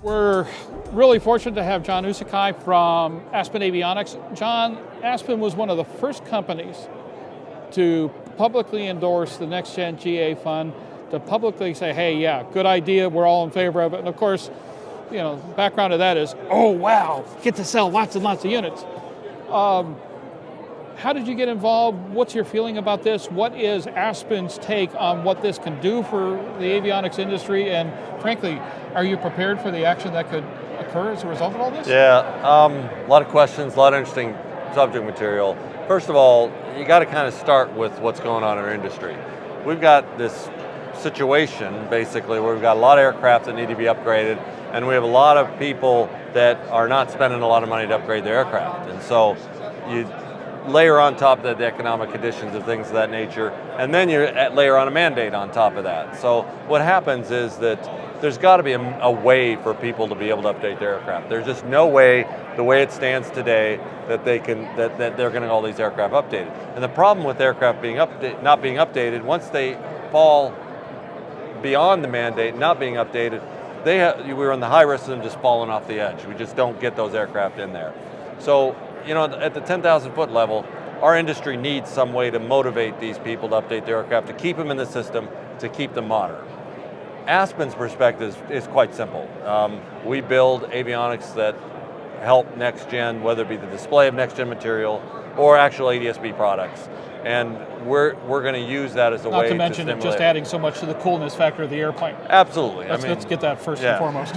We're really fortunate to have John Uczekaj from Aspen Avionics. John, Aspen was one of the first companies to publicly endorse the Next Gen GA Fund, to publicly say, hey, yeah, good idea, we're all in favor of it. And of course, you know, the background of that is, oh wow, get to sell lots and lots of units. How did you get involved? What's your feeling about this? What is Aspen's take on what this can do for the avionics industry? And frankly, are you prepared for the action that could occur as a result of all this? Yeah, a lot of questions, a lot of interesting subject material. First of all, you got to kind of start with what's going on in our industry. We've got this situation, basically, where we've got a lot of aircraft that need to be upgraded, and we have a lot of people that are not spending a lot of money to upgrade their aircraft. And so you layer on top of the economic conditions and things of that nature, and then you layer on a mandate on top of that. So what happens is that there's got to be a way for people to be able to update their aircraft. There's just no way, the way it stands today, that they can that they're going to all these aircraft updated. And the problem with aircraft being not being updated, once they fall beyond the mandate, not being updated, we're on the high risk of them just falling off the edge. We just don't get those aircraft in there. So, you know, at the 10,000 foot level, our industry needs some way to motivate these people to update their aircraft, to keep them in the system, to keep them modern. Aspen's perspective is quite simple. We build avionics that help next gen, whether it be the display of next gen material or actual ADS-B products. And we're going to use that as a way to stimulate. Not to mention it just adding so much to the coolness factor of the airplane. Absolutely. Let's get that first and foremost.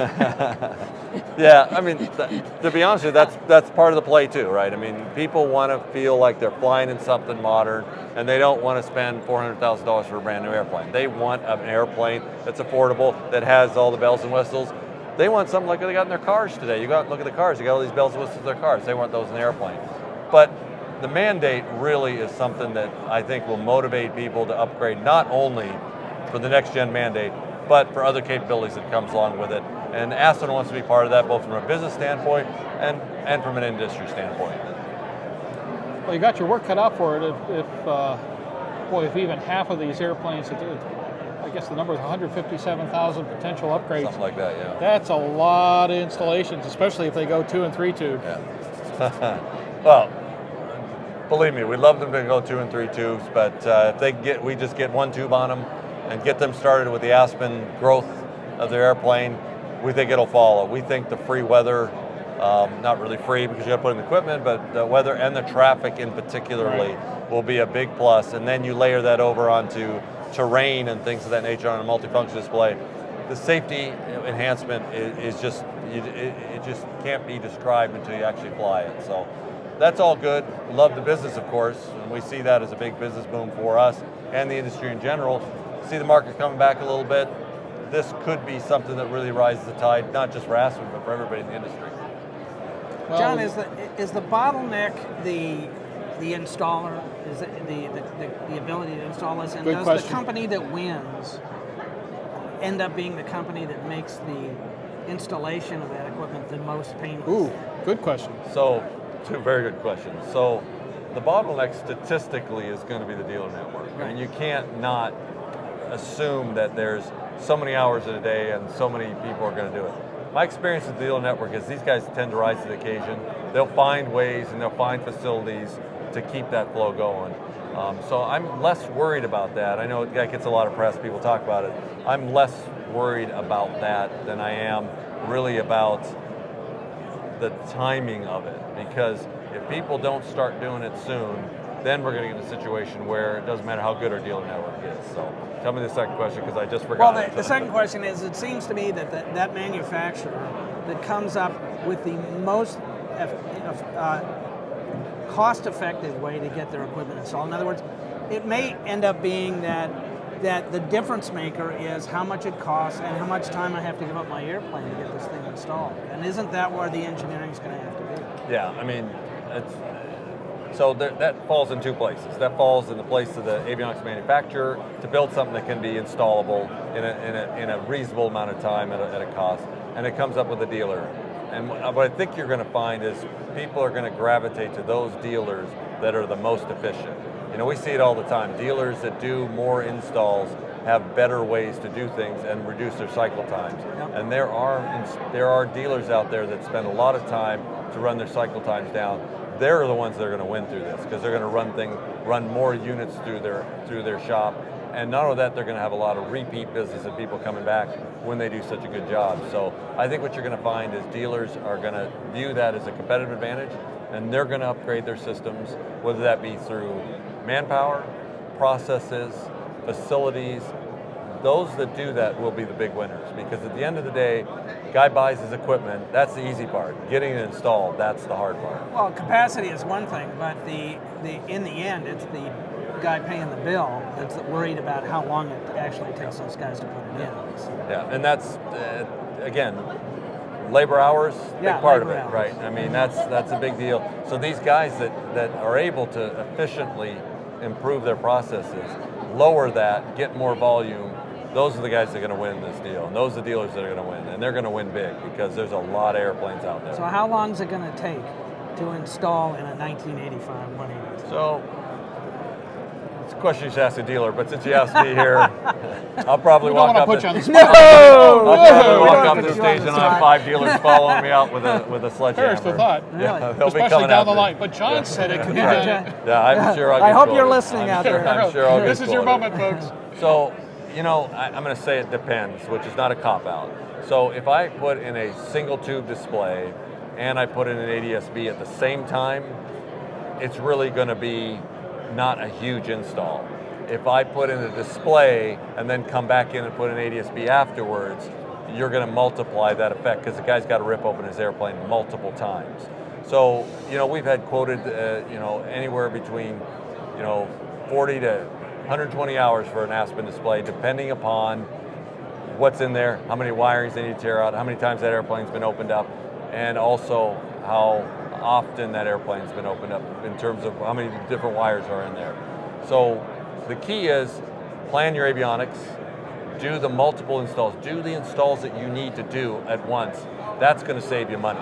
Yeah, I mean, to be honest with you, that's part of the play too, right? I mean, people want to feel like they're flying in something modern, and they don't want to spend $400,000 for a brand new airplane. They want an airplane that's affordable, that has all the bells and whistles. They want something like they got in their cars today. You go out and look at the cars, you got all these bells and whistles in their cars. They want those in the airplane. But the mandate really is something that I think will motivate people to upgrade, not only for the next gen mandate, but for other capabilities that comes along with it. And Aspen wants to be part of that, both from a business standpoint and from an industry standpoint. Well, you got your work cut out for it. If even half of these airplanes, I guess the number is 157,000 potential upgrades. Something like that, yeah. That's a lot of installations, especially if they go 2 and 3 tube. Yeah. Well, believe me, we'd love them to go 2 and 3 tubes, but if we just get 1 tube on them and get them started with the Aspen growth of their airplane, we think it'll follow. We think the free weather, not really free because you got to put in the equipment, but the weather and the traffic in particularly will be a big plus. And then you layer that over onto terrain and things of that nature on a multifunction display. The safety enhancement is just, it just can't be described until you actually fly it. So that's all good. We love the business, of course, and we see that as a big business boom for us and the industry in general. See the market coming back a little bit. This could be something that really rises the tide, not just for Aspen, but for everybody in the industry. Well, John, is the bottleneck the installer? Is it the ability to install this? And Good does question. the company that wins end up being the company that makes the installation of that equipment the most painless? Ooh, good question. So, two very good questions. So, the bottleneck statistically is going to be the dealer network. Right. I mean, you can't not assume that there's so many hours in a day and so many people are going to do it. My experience with the dealer network is these guys tend to rise to the occasion. They'll find ways and they'll find facilities to keep that flow going. So I'm less worried about that. I know that gets a lot of press, people talk about it. I'm less worried about that than I am really about the timing of it, because if people don't start doing it soon, then we're going to get in a situation where it doesn't matter how good our dealer network is. So tell me the second question, because I just forgot. Well, the second question is, it seems to me that that manufacturer that comes up with the most cost-effective way to get their equipment installed. In other words, it may end up being that the difference maker is how much it costs and how much time I have to give up my airplane to get this thing installed. And isn't that where the engineering is going to have to be? Yeah, I mean, so that falls in two places. That falls in the place of the avionics manufacturer to build something that can be installable in a reasonable amount of time at a cost, and it comes up with a dealer. And what I think you're going to find is people are going to gravitate to those dealers that are the most efficient. You know, we see it all the time. Dealers that do more installs have better ways to do things and reduce their cycle times. Yep. And there are dealers out there that spend a lot of time to run their cycle times down. They're the ones that are going to win through this because they're going to run more units through their shop. And not only that, they're going to have a lot of repeat business and people coming back when they do such a good job. So I think what you're going to find is dealers are going to view that as a competitive advantage, and they're going to upgrade their systems, whether that be through manpower, processes, facilities. Those that do that will be the big winners, because at the end of the day, guy buys his equipment, that's the easy part. Getting it installed, that's the hard part. Well, capacity is one thing, but in the end, it's the guy paying the bill that's worried about how long it actually takes those guys to put it in. So. Yeah, and that's, again, labor hours, big part of it, hours. right? I mean, that's a big deal. So these guys that are able to efficiently improve their processes, lower that, get more volume, those are the guys that are going to win this deal. And those are the dealers that are going to win. And they're going to win big because there's a lot of airplanes out there. So how long is it going to take to install in a 1985 180? So, it's a question you should ask a dealer, but since you asked me here, I'll probably walk up. Put you on the I'll spot. probably walk up to the stage and I'll have 5 dealers following me out with a sledgehammer. Here's the thought. Yeah, they'll be Especially coming down the after. line. But John said it could be done. Yeah, I'm sure I'll I get hope you're quoted. listening out there. I'm sure I'll get This is your quoted. moment, folks. So, you know, I'm going to say it depends, which is not a cop-out. So if I put in a single tube display and I put in an ADS-B at the same time, it's really going to be not a huge install. If I put in a display and then come back in and put an ADS-B afterwards, you're going to multiply that effect because the guy's got to rip open his airplane multiple times. So, you know, we've had quoted, you know, anywhere between, you know, 40 to 120 hours for an Aspen display, depending upon what's in there, how many wirings they need to tear out, how many times that airplane's been opened up, and also how often that airplane's been opened up in terms of how many different wires are in there. So the key is plan your avionics, do the multiple installs, do the installs that you need to do at once. That's going to save you money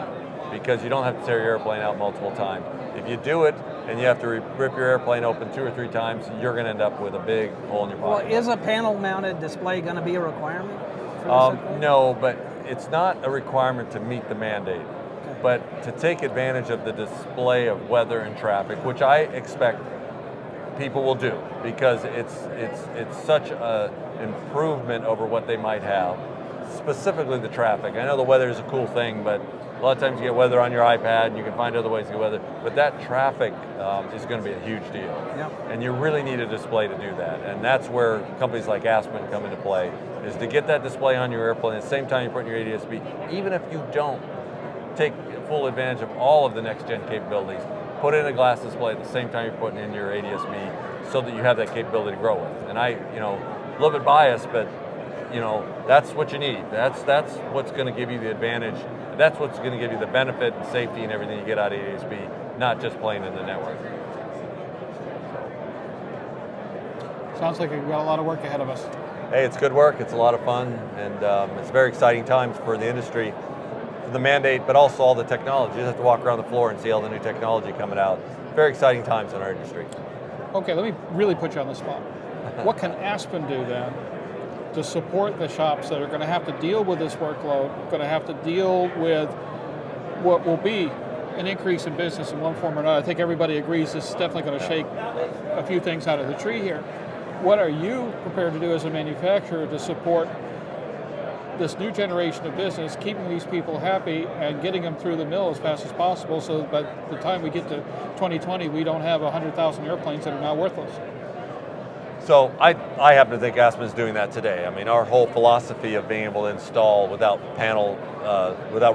because you don't have to tear your airplane out multiple times. If you do it and you have to rip your airplane open 2 or 3 times, you're going to end up with a big hole in your pocket. Well, is a panel-mounted display going to be a requirement for this? No, but it's not a requirement to meet the mandate. Okay. But to take advantage of the display of weather and traffic, which I expect people will do because it's such an improvement over what they might have, specifically the traffic. I know the weather is a cool thing, but a lot of times you get weather on your iPad and you can find other ways to get weather, but that traffic is going to be a huge deal. Yep. And you really need a display to do that. And that's where companies like Aspen come into play, is to get that display on your airplane at the same time you're putting your ADS-B, even if you don't take full advantage of all of the next-gen capabilities, put in a glass display at the same time you're putting in your ADS-B so that you have that capability to grow with. And I, you know, a little bit biased, but you know, that's what you need. That's what's going to give you the advantage. That's what's going to give you the benefit and safety and everything you get out of ADS-B, not just playing in the network. Sounds like we've got a lot of work ahead of us. Hey, it's good work. It's a lot of fun, and it's very exciting times for the industry, for the mandate, but also all the technology. You just have to walk around the floor and see all the new technology coming out. Very exciting times in our industry. Okay, let me really put you on the spot. What can Aspen do then to support the shops that are going to have to deal with this workload, going to have to deal with what will be an increase in business in one form or another? I think everybody agrees this is definitely going to shake a few things out of the tree here. What are you prepared to do as a manufacturer to support this new generation of business, keeping these people happy and getting them through the mill as fast as possible so that by the time we get to 2020, we don't have 100,000 airplanes that are now worthless? So I happen to think Aspen's doing that today. I mean, our whole philosophy of being able to install without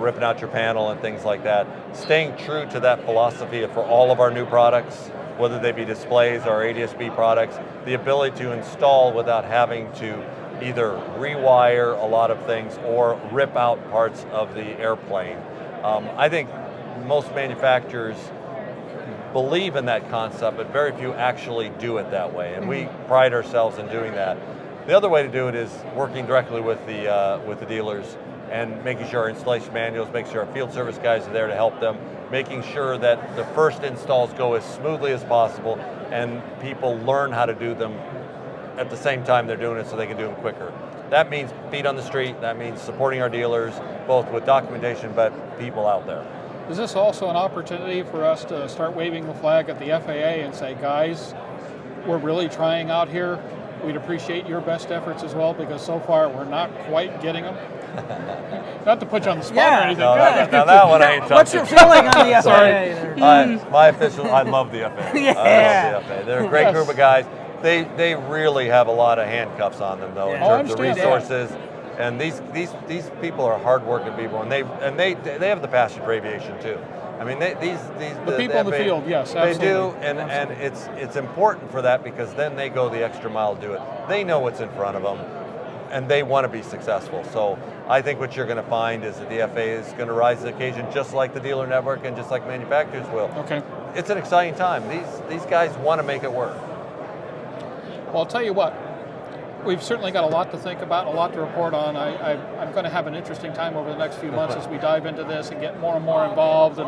ripping out your panel and things like that, staying true to that philosophy for all of our new products, whether they be displays or ADS-B products, the ability to install without having to either rewire a lot of things or rip out parts of the airplane. I think most manufacturers believe in that concept, but very few actually do it that way, and we pride ourselves in doing that. The other way to do it is working directly with the dealers and making sure our installation manuals, making sure our field service guys are there to help them, making sure that the first installs go as smoothly as possible and people learn how to do them at the same time they're doing it so they can do them quicker. That means feet on the street, that means supporting our dealers, both with documentation, but people out there. Is this also an opportunity for us to start waving the flag at the FAA and say, guys, we're really trying out here. We'd appreciate your best efforts as well, because so far we're not quite getting them. Not to put you on the spot or anything. No, that one I ain't touching. What's your feeling on the FAA? I love the FAA. Yeah. I love the FAA. They're a great group of guys. They really have a lot of handcuffs on them, though, in terms of resources. And these people are hardworking people, and they have the passion for aviation too. I mean, the people in the field, yes, absolutely. They do, and it's important for that, because then they go the extra mile to do it. They know what's in front of them, and they want to be successful. So I think what you're going to find is that the FAA is going to rise to the occasion, just like the dealer network and just like manufacturers will. Okay. It's an exciting time. These guys want to make it work. Well, I'll tell you what, we've certainly got a lot to think about, a lot to report on. I'm going to have an interesting time over the next few months as we dive into this and get more and more involved. And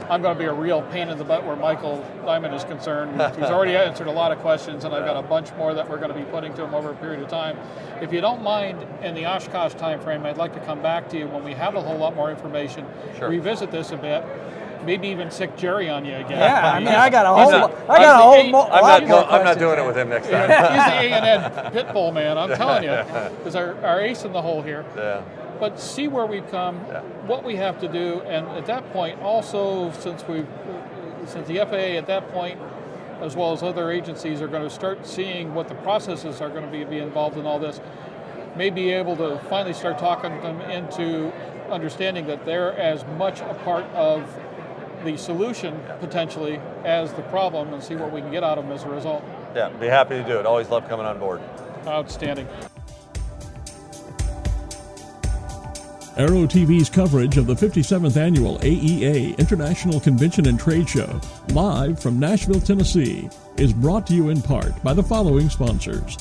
I'm going to be a real pain in the butt where Michael Diamond is concerned. He's already answered a lot of questions, and I've got a bunch more that we're going to be putting to him over a period of time. If you don't mind, in the Oshkosh timeframe, I'd like to come back to you when we have a whole lot more information, revisit this a bit. Maybe even sick Jerry on you again. Yeah, I mean, I got a whole lot more I'm not doing it with him next time. He's the A&N pit bull man, I'm telling you. Is our ace in the hole here. Yeah. But see where we've come, what we have to do, and at that point, also since the FAA at that point, as well as other agencies, are going to start seeing what the processes are going to be involved in all this, may be able to finally start talking them into understanding that they're as much a part of the solution potentially as the problem, and see what we can get out of them as a result. Yeah, be happy to do it. Always love coming on board. Outstanding. AeroTV's coverage of the 57th Annual AEA International Convention and Trade Show, live from Nashville, Tennessee, is brought to you in part by the following sponsors.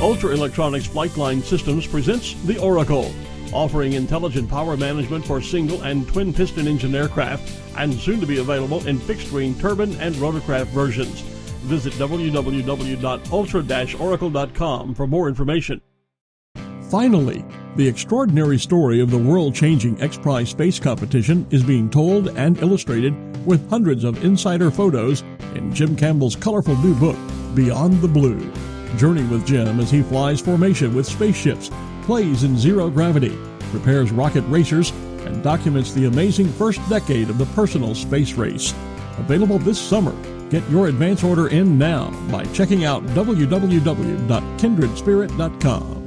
Ultra Electronics Flightline Systems presents the Oracle, offering intelligent power management for single and twin piston engine aircraft, and soon to be available in fixed-wing turbine and rotorcraft versions. Visit www.ultra-oracle.com for more information. Finally, the extraordinary story of the world-changing X-Prize space competition is being told and illustrated with hundreds of insider photos in Jim Campbell's colorful new book, Beyond the Blue. Journey with Jim as he flies formation with spaceships, plays in zero gravity, prepares rocket racers, and documents the amazing first decade of the personal space race. Available this summer. Get your advance order in now by checking out www.kindredspirit.com.